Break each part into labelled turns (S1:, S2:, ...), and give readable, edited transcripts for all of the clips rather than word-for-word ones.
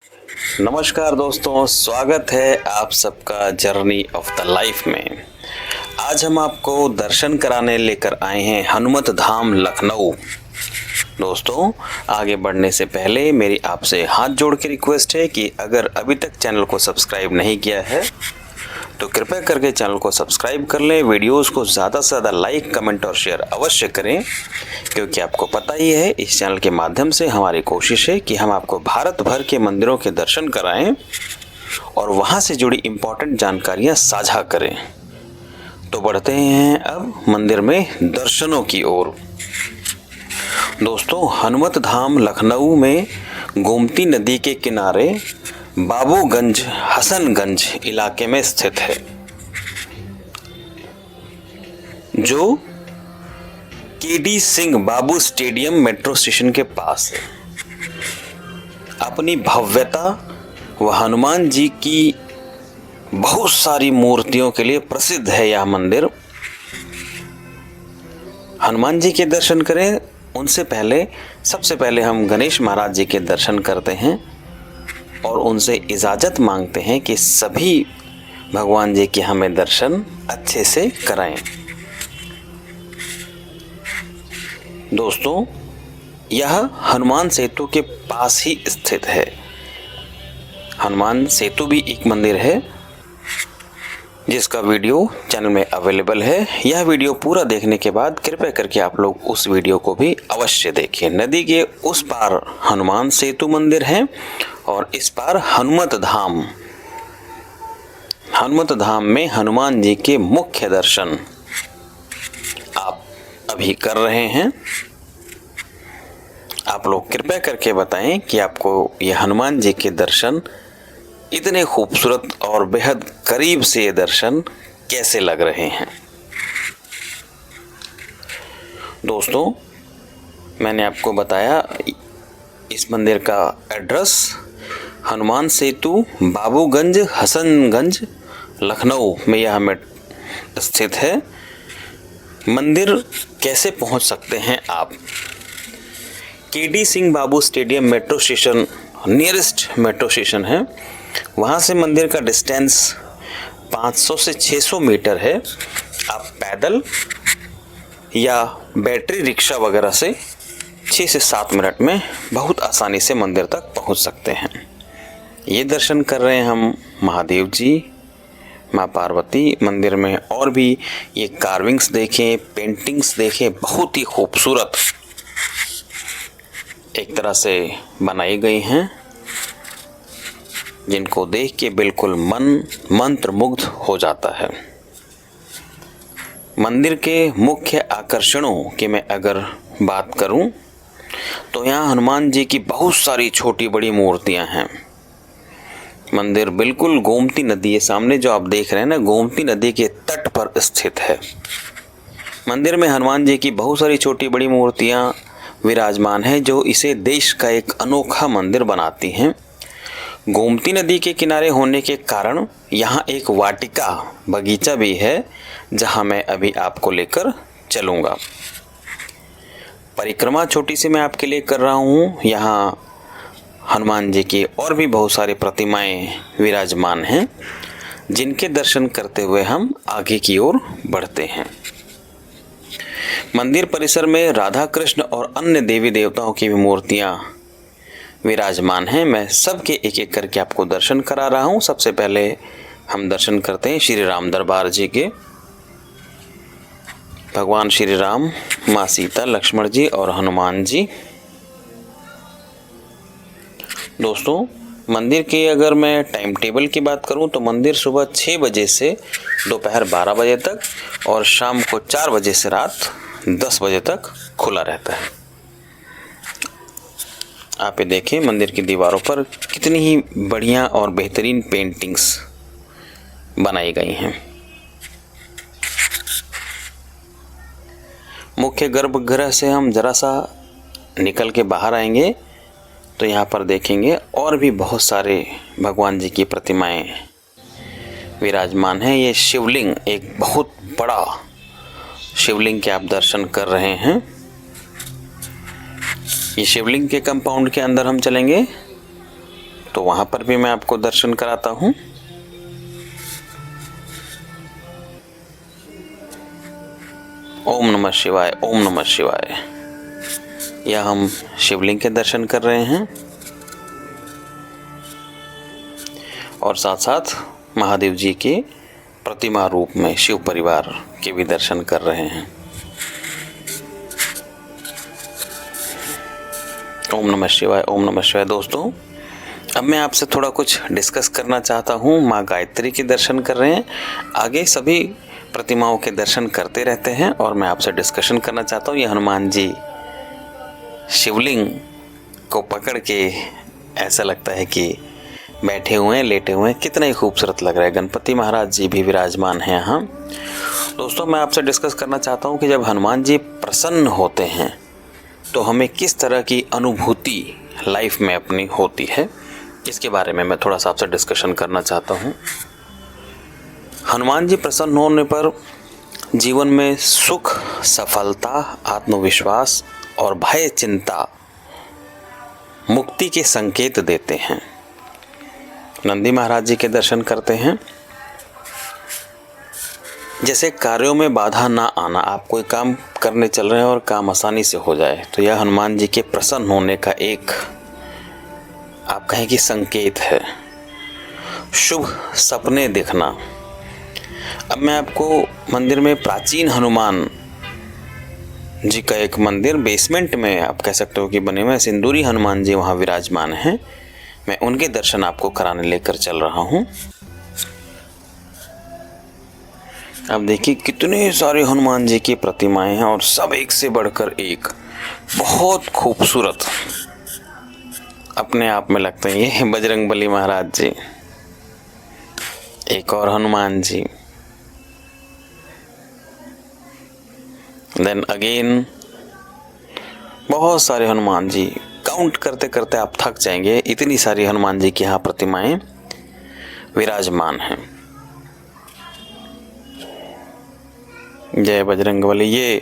S1: नमस्कार दोस्तों, स्वागत है आप सबका जर्नी ऑफ द लाइफ में। आज हम आपको दर्शन कराने लेकर आए हैं हनुमत धाम लखनऊ। दोस्तों, आगे बढ़ने से पहले मेरी आपसे हाथ जोड़ के रिक्वेस्ट है कि अगर अभी तक चैनल को सब्सक्राइब नहीं किया है तो कृपया करके चैनल को सब्सक्राइब कर लें। वीडियोस को ज़्यादा से ज़्यादा लाइक, कमेंट और शेयर अवश्य करें, क्योंकि आपको पता ही है इस चैनल के माध्यम से हमारी कोशिश है कि हम आपको भारत भर के मंदिरों के दर्शन कराएं और वहां से जुड़ी इम्पोर्टेंट जानकारियां साझा करें। तो बढ़ते हैं अब मंदिर में दर्शनों की ओर। दोस्तों, हनुमत धाम लखनऊ में गोमती नदी के किनारे बाबूगंज हसनगंज इलाके में स्थित है, जो KD Singh Babu stadium metro station के पास है। अपनी भव्यता व हनुमान जी की बहुत सारी मूर्तियों के लिए प्रसिद्ध है यह मंदिर। हनुमान जी के दर्शन करें उनसे पहले सबसे पहले हम गणेश महाराज जी के दर्शन करते हैं और उनसे इजाज़त मांगते हैं कि सभी भगवान जी के हमें दर्शन अच्छे से कराएं। दोस्तों, यह हनुमान सेतु के पास ही स्थित है। हनुमान सेतु भी एक मंदिर है जिसका वीडियो चैनल में अवेलेबल है। यह वीडियो पूरा देखने के बाद कृपया करके आप लोग उस वीडियो को भी अवश्य देखें। नदी के उस पार हनुमान सेतु मंदिर है और इस पार हनुमत धाम। हनुमत धाम में हनुमान जी के मुख्य दर्शन आप अभी कर रहे हैं। आप लोग कृपया करके बताएं कि आपको यह हनुमान जी के दर्शन इतने खूबसूरत और बेहद करीब से ये दर्शन कैसे लग रहे हैं। दोस्तों, मैंने आपको बताया इस मंदिर का एड्रेस हनुमान सेतु बाबूगंज हसनगंज लखनऊ में यह हमें स्थित है। मंदिर कैसे पहुंच सकते हैं आप? KD Singh Babu stadium metro station nearest metro station है। वहाँ से मंदिर का डिस्टेंस 500 से 600 मीटर है। आप पैदल या बैटरी रिक्शा वगैरह से 6 से 7 मिनट में बहुत आसानी से मंदिर तक पहुँच सकते हैं। ये दर्शन कर रहे हैं हम महादेव जी, माँ पार्वती। मंदिर में और भी ये कार्विंग्स देखें, पेंटिंग्स देखें, बहुत ही खूबसूरत एक तरह से बनाई गई हैं, जिनको देख के बिल्कुल मन मंत्रमुग्ध हो जाता है। मंदिर के मुख्य आकर्षणों की मैं अगर बात करूं तो यहाँ हनुमान जी की बहुत सारी छोटी बड़ी मूर्तियां हैं। मंदिर बिल्कुल गोमती नदी, सामने जो आप देख रहे हैं ना, गोमती नदी के तट पर स्थित है। मंदिर में हनुमान जी की बहुत सारी छोटी बड़ी मूर्तियां विराजमान हैं, जो इसे देश का एक अनोखा मंदिर बनाती हैं। गोमती नदी के किनारे होने के कारण यहाँ एक वाटिका बगीचा भी है, जहाँ मैं अभी आपको लेकर चलूँगा। परिक्रमा छोटी सी मैं आपके लिए कर रहा हूँ। यहाँ हनुमान जी की और भी बहुत सारी प्रतिमाएं विराजमान हैं, जिनके दर्शन करते हुए हम आगे की ओर बढ़ते हैं। मंदिर परिसर में राधा कृष्ण और अन्य देवी देवताओं की भी मूर्तियां विराजमान हैं। मैं सबके एक एक करके आपको दर्शन करा रहा हूं। सबसे पहले हम दर्शन करते हैं श्री राम दरबार जी के। भगवान श्री राम, माँ सीता, लक्ष्मण जी और हनुमान जी। दोस्तों, मंदिर के अगर मैं टाइम टेबल की बात करूं तो मंदिर सुबह 6 बजे से दोपहर 12 बजे तक और शाम को 4 बजे से रात 10 बजे तक खुला रहता है। आप ये देखें, मंदिर की दीवारों पर कितनी ही बढ़िया और बेहतरीन पेंटिंग्स बनाई गई हैं। मुख्य गर्भगृह से हम जरा सा निकल के बाहर आएंगे तो यहाँ पर देखेंगे और भी बहुत सारे भगवान जी की प्रतिमाएं विराजमान हैं। ये शिवलिंग, एक बहुत बड़ा शिवलिंग के आप दर्शन कर रहे हैं। ये शिवलिंग के कंपाउंड के अंदर हम चलेंगे तो वहाँ पर भी मैं आपको दर्शन कराता हूँ। ओम नमः शिवाय, ओम नमः शिवाय। यह हम शिवलिंग के दर्शन कर रहे हैं और साथ साथ महादेव जी के प्रतिमा रूप में शिव परिवार के भी दर्शन कर रहे हैं। ओम नमः शिवाय, ओम नमः शिवाय। दोस्तों, अब मैं आपसे थोड़ा कुछ डिस्कस करना चाहता हूँ। माँ गायत्री के दर्शन कर रहे हैं, आगे सभी प्रतिमाओं के दर्शन करते रहते हैं और मैं आपसे डिस्कशन करना चाहता हूँ। ये हनुमान जी शिवलिंग को पकड़ के ऐसा लगता है कि बैठे हुए हैं, लेटे हुए हैं, कितना ही खूबसूरत लग रहा है। गणपति महाराज जी भी विराजमान हैं यहाँ। दोस्तों, मैं आपसे डिस्कस करना चाहता हूँ कि जब हनुमान जी प्रसन्न होते हैं तो हमें किस तरह की अनुभूति लाइफ में अपनी होती है, इसके बारे में मैं थोड़ा सा आपसे डिस्कशन करना चाहता हूँ। हनुमान जी प्रसन्न होने पर जीवन में सुख, सफलता, आत्मविश्वास और भय, चिंता, मुक्ति के संकेत देते हैं। नंदी महाराज जी के दर्शन करते हैं। जैसे कार्यों में बाधा ना आना, आप कोई काम करने चल रहे हैं और काम आसानी से हो जाए, तो यह हनुमान जी के प्रसन्न होने का एक आप कहें कि संकेत है। शुभ सपने देखना। अब मैं आपको मंदिर में प्राचीन हनुमान जी का एक मंदिर बेसमेंट में आप कह सकते हो कि बने हुए सिंदूरी हनुमान जी वहाँ विराजमान हैं। मैं उनके दर्शन आपको कराने लेकर चल रहा हूँ। अब देखिए कितने सारे हनुमान जी की प्रतिमाएं हैं और सब एक से बढ़कर एक, बहुत खूबसूरत अपने आप में लगते हैं। ये बजरंगबली महाराज जी, एक और हनुमान जी, देन अगेन बहुत सारे हनुमान जी। काउंट करते करते आप थक जाएंगे, इतनी सारी हनुमान जी की यहाँ प्रतिमाएं विराजमान हैं। जय बजरंगबली। ये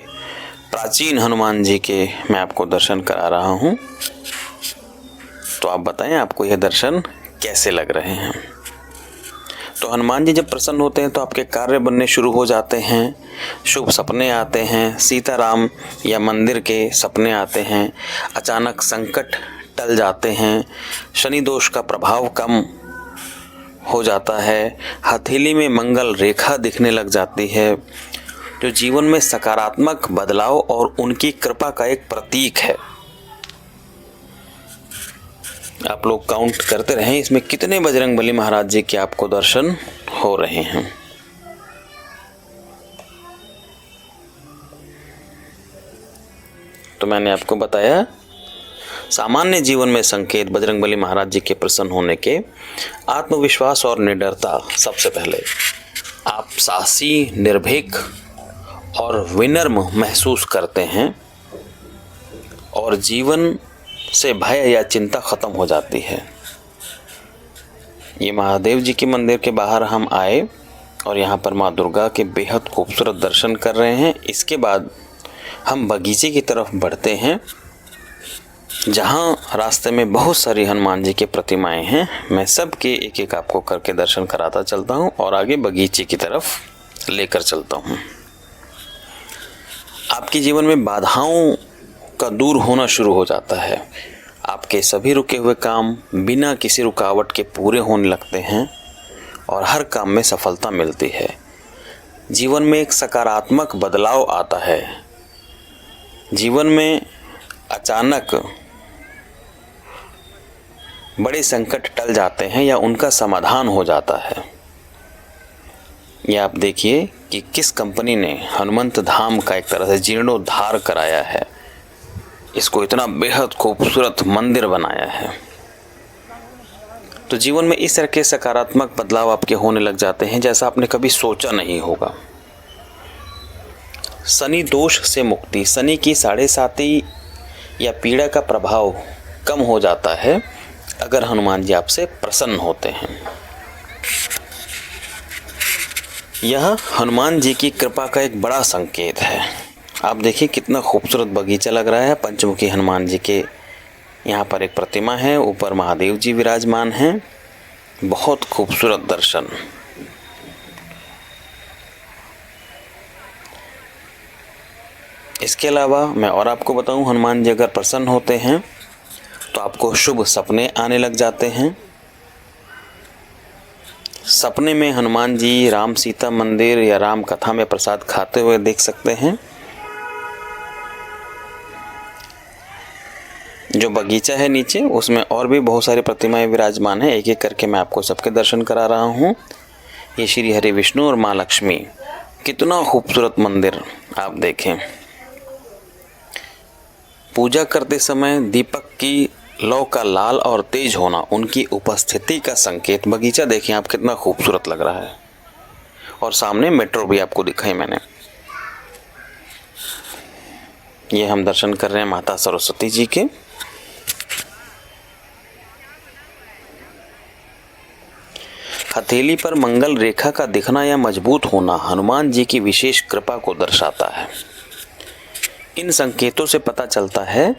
S1: प्राचीन हनुमान जी के मैं आपको दर्शन करा रहा हूँ, तो आप बताएं आपको यह दर्शन कैसे लग रहे हैं। तो हनुमान जी जब प्रसन्न होते हैं तो आपके कार्य बनने शुरू हो जाते हैं, शुभ सपने आते हैं, सीताराम या मंदिर के सपने आते हैं, अचानक संकट टल जाते हैं, शनि दोष का प्रभाव कम हो जाता है, हथेली में मंगल रेखा दिखने लग जाती है, जो जीवन में सकारात्मक बदलाव और उनकी कृपा का एक प्रतीक है। आप लोग काउंट करते रहें इसमें कितने बजरंगबली महाराज जी के आपको दर्शन हो रहे हैं। तो मैंने आपको बताया सामान्य जीवन में संकेत बजरंगबली महाराज जी के प्रसन्न होने के, आत्मविश्वास और निडरता। सबसे पहले आप साहसी, निर्भीक और विनम्र महसूस करते हैं और जीवन से भय या चिंता खत्म हो जाती है। ये महादेव जी के मंदिर के बाहर हम आए और यहाँ पर माँ दुर्गा के बेहद खूबसूरत दर्शन कर रहे हैं। इसके बाद हम बगीचे की तरफ बढ़ते हैं, जहाँ रास्ते में बहुत सारी हनुमान जी की प्रतिमाएं हैं। मैं सब के एक एक आपको करके दर्शन कराता चलता हूँ और आगे बगीचे की तरफ लेकर चलता हूँ। आपके जीवन में बाधाओं का दूर होना शुरू हो जाता है। आपके सभी रुके हुए काम बिना किसी रुकावट के पूरे होने लगते हैं और हर काम में सफलता मिलती है। जीवन में एक सकारात्मक बदलाव आता है। जीवन में अचानक बड़े संकट टल जाते हैं या उनका समाधान हो जाता है। ये आप देखिए कि किस कंपनी ने हनुमंत धाम का एक तरह से जीर्णोद्धार कराया है, इसको इतना बेहद खूबसूरत मंदिर बनाया है। तो जीवन में इस तरह के सकारात्मक बदलाव आपके होने लग जाते हैं जैसा आपने कभी सोचा नहीं होगा। शनि दोष से मुक्ति, शनि की 7.5 या पीड़ा का प्रभाव कम हो जाता है अगर हनुमान जी आपसे प्रसन्न होते हैं। यह हनुमान जी की कृपा का एक बड़ा संकेत है। आप देखिए कितना खूबसूरत बगीचा लग रहा है। पंचमुखी हनुमान जी के यहाँ पर एक प्रतिमा है, ऊपर महादेव जी विराजमान हैं। बहुत खूबसूरत दर्शन। इसके अलावा मैं और आपको बताऊं, हनुमान जी अगर प्रसन्न होते हैं तो आपको शुभ सपने आने लग जाते हैं। सपने में हनुमान जी राम सीता मंदिर या राम कथा में प्रसाद खाते हुए देख सकते हैं। जो बगीचा है नीचे, उसमें और भी बहुत सारी प्रतिमाएं विराजमान हैं। एक एक करके मैं आपको सबके दर्शन करा रहा हूँ। ये श्री हरि विष्णु और माँ लक्ष्मी, कितना खूबसूरत मंदिर आप देखें। पूजा करते समय दीपक की लौ का लाल और तेज होना उनकी उपस्थिति का संकेत। बगीचा देखिए आप, कितना खूबसूरत लग रहा है। और सामने मेट्रो भी आपको दिखाई मैंने। ये हम दर्शन कर रहे हैं माता सरस्वती जी के। हथेली पर मंगल रेखा का दिखना या मजबूत होना हनुमान जी की विशेष कृपा को दर्शाता है। इन संकेतों से पता चलता है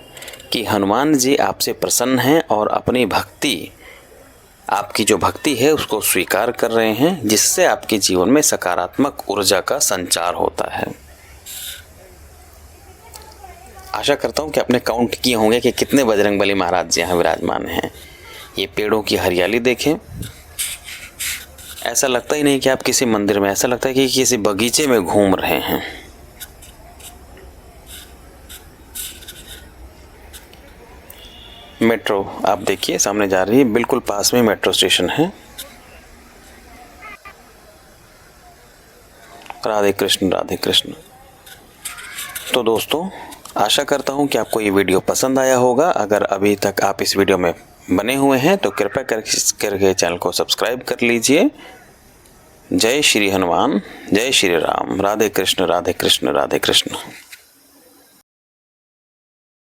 S1: कि हनुमान जी आपसे प्रसन्न हैं और अपनी भक्ति, आपकी जो भक्ति है उसको स्वीकार कर रहे हैं, जिससे आपके जीवन में सकारात्मक ऊर्जा का संचार होता है। आशा करता हूँ कि आपने काउंट किए होंगे कि कितने बजरंगबली महाराज जी यहाँ विराजमान हैं। ये पेड़ों की हरियाली देखें, ऐसा लगता ही नहीं कि आप किसी मंदिर में, ऐसा लगता है कि किसी बगीचे में घूम रहे हैं। मेट्रो आप देखिए सामने जा रही है, बिल्कुल पास में मेट्रो स्टेशन है। राधे कृष्ण राधे कृष्ण। तो दोस्तों, आशा करता हूँ कि आपको ये वीडियो पसंद आया होगा। अगर अभी तक आप इस वीडियो में बने हुए हैं तो कृपया करके चैनल को सब्सक्राइब कर लीजिए। जय श्री हनुमान, जय श्री राम। राधे कृष्ण राधे कृष्ण राधे कृष्ण।